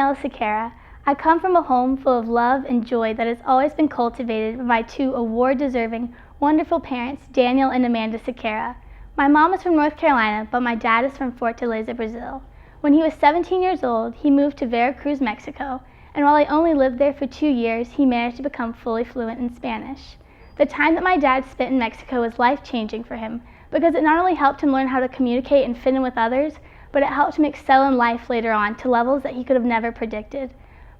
Daniela Cerqueira. I come from a home full of love and joy that has always been cultivated by my two award-deserving, wonderful parents, Daniel and Amanda Cerqueira. My mom is from North Carolina, but my dad is from Fortaleza, Brazil. When he was 17 years old, he moved to Veracruz, Mexico, and while I only lived there for 2 years, he managed to become fully fluent in Spanish. The time that my dad spent in Mexico was life-changing for him because it not only helped him learn how to communicate and fit in with others, but it helped him excel in life later on to levels that he could have never predicted.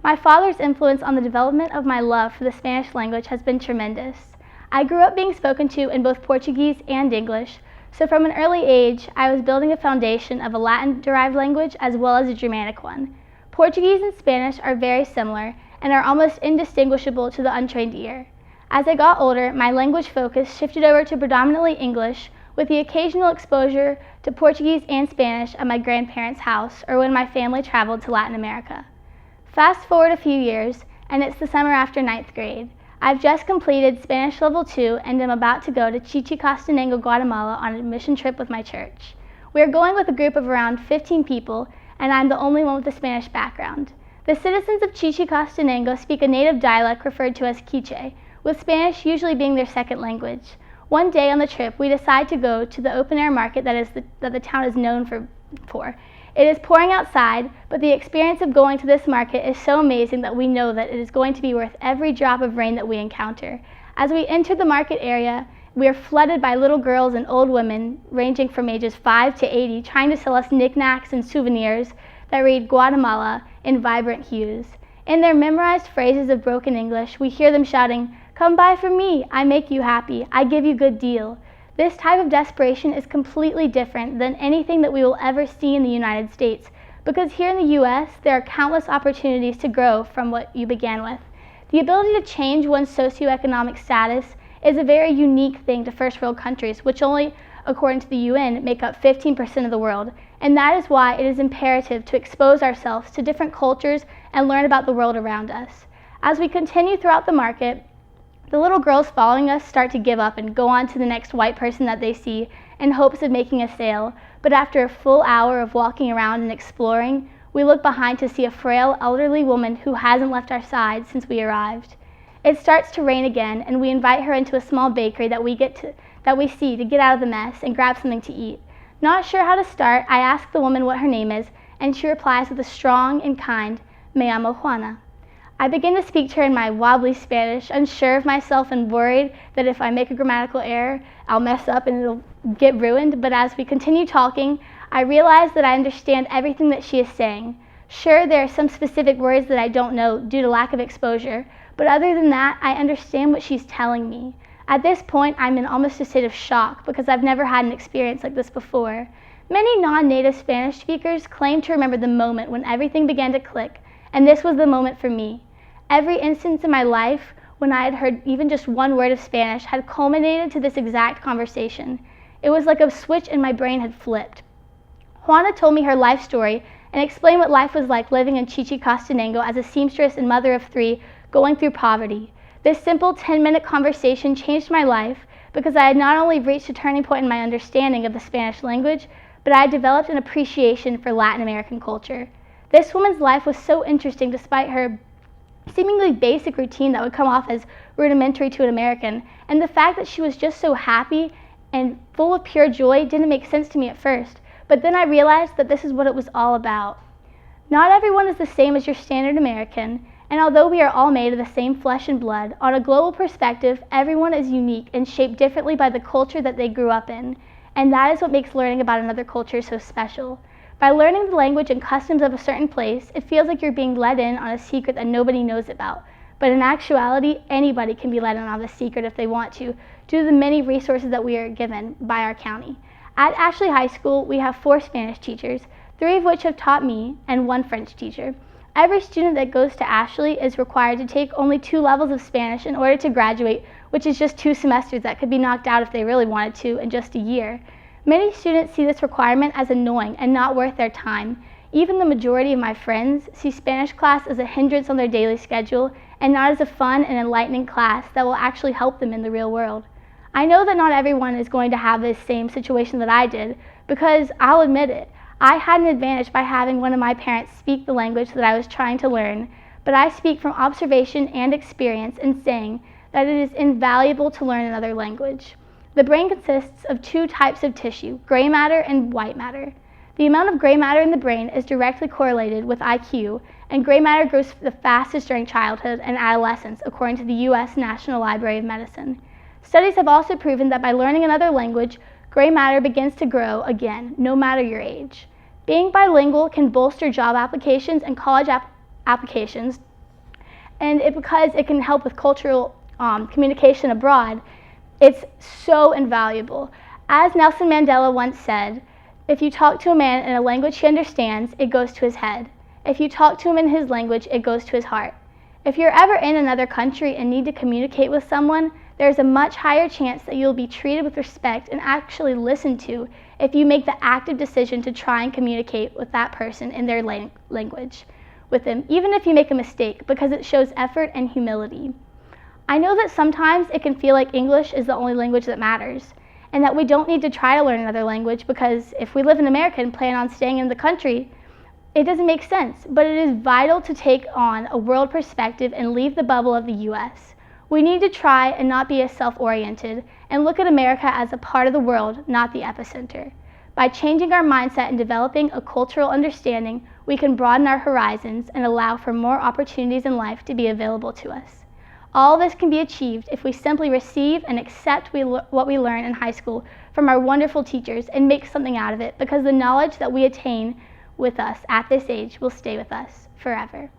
My father's influence on the development of my love for the Spanish language has been tremendous. I grew up being spoken to in both Portuguese and English, so from an early age, I was building a foundation of a Latin-derived language as well as a Germanic one. Portuguese and Spanish are very similar and are almost indistinguishable to the untrained ear. As I got older, my language focus shifted over to predominantly English, with the occasional exposure to Portuguese and Spanish at my grandparents' house or when my family traveled to Latin America. Fast forward a few years, and it's the summer after 9th grade. I've just completed Spanish Level 2 and am about to go to Chichicastenango, Guatemala on a mission trip with my church. We are going with a group of around 15 people, and I'm the only one with a Spanish background. The citizens of Chichicastenango speak a native dialect referred to as Quiche, with Spanish usually being their second language. One day on the trip, we decide to go to the open-air market that the town is known for. It is pouring outside, but the experience of going to this market is so amazing that we know that it is going to be worth every drop of rain that we encounter. As we enter the market area, we are flooded by little girls and old women ranging from ages 5 to 80 trying to sell us knickknacks and souvenirs that read Guatemala in vibrant hues. In their memorized phrases of broken English, we hear them shouting, "Come buy from me, I make you happy, I give you good deal." This type of desperation is completely different than anything that we will ever see in the United States, because here in the US, there are countless opportunities to grow from what you began with. The ability to change one's socioeconomic status is a very unique thing to first world countries, which only, according to the UN, make up 15% of the world, and that is why it is imperative to expose ourselves to different cultures and learn about the world around us. As we continue throughout the market, the little girls following us start to give up and go on to the next white person that they see in hopes of making a sale, but after a full hour of walking around and exploring, we look behind to see a frail elderly woman who hasn't left our side since we arrived. It starts to rain again, and we invite her into a small bakery that we see to get out of the mess and grab something to eat. Not sure how to start, I ask the woman what her name is, and she replies with a strong and kind, "Me llamo Juana." I begin to speak to her in my wobbly Spanish, unsure of myself and worried that if I make a grammatical error, I'll mess up and it'll get ruined, but as we continue talking, I realize that I understand everything that she is saying. Sure, there are some specific words that I don't know due to lack of exposure, but other than that, I understand what she's telling me. At this point, I'm in almost a state of shock because I've never had an experience like this before. Many non-native Spanish speakers claim to remember the moment when everything began to click, and this was the moment for me. Every instance in my life when I had heard even just one word of Spanish had culminated to this exact conversation. It was like a switch in my brain had flipped. Juana told me her life story and explained what life was like living in Chichicastenango as a seamstress and mother of 3 going through poverty. This simple 10-minute conversation changed my life because I had not only reached a turning point in my understanding of the Spanish language, but I had developed an appreciation for Latin American culture. This woman's life was so interesting despite her seemingly basic routine that would come off as rudimentary to an American, and the fact that she was just so happy and full of pure joy didn't make sense to me at first, but then I realized that this is what it was all about. Not everyone is the same as your standard American, and although we are all made of the same flesh and blood, on a global perspective, everyone is unique and shaped differently by the culture that they grew up in, and that is what makes learning about another culture so special. By learning the language and customs of a certain place, it feels like you're being let in on a secret that nobody knows about. But in actuality, anybody can be let in on the secret if they want to, due to the many resources that we are given by our county. At Ashley High School, we have 4 Spanish teachers, 3 of which have taught me, and 1 French teacher. Every student that goes to Ashley is required to take only 2 levels of Spanish in order to graduate, which is just 2 semesters that could be knocked out if they really wanted to in just a year. Many students see this requirement as annoying and not worth their time. Even the majority of my friends see Spanish class as a hindrance on their daily schedule and not as a fun and enlightening class that will actually help them in the real world. I know that not everyone is going to have this same situation that I did because I'll admit it. I had an advantage by having one of my parents speak the language that I was trying to learn, but I speak from observation and experience in saying that it is invaluable to learn another language. The brain consists of two types of tissue, gray matter and white matter. The amount of gray matter in the brain is directly correlated with IQ, and gray matter grows the fastest during childhood and adolescence, according to the U.S. National Library of Medicine. Studies have also proven that by learning another language, gray matter begins to grow again, no matter your age. Being bilingual can bolster job applications and college applications, and because it can help with cultural communication abroad, it's so invaluable. As Nelson Mandela once said, if you talk to a man in a language he understands, it goes to his head. If you talk to him in his language, it goes to his heart. If you're ever in another country and need to communicate with someone, there's a much higher chance that you'll be treated with respect and actually listened to if you make the active decision to try and communicate with that person in their language with them, even if you make a mistake, because it shows effort and humility. I know that sometimes it can feel like English is the only language that matters, and that we don't need to try to learn another language because if we live in America and plan on staying in the country, it doesn't make sense, but it is vital to take on a world perspective and leave the bubble of the U.S. We need to try and not be as self-oriented and look at America as a part of the world, not the epicenter. By changing our mindset and developing a cultural understanding, we can broaden our horizons and allow for more opportunities in life to be available to us. All this can be achieved if we simply receive and accept what we learn in high school from our wonderful teachers and make something out of it, because the knowledge that we attain with us at this age will stay with us forever.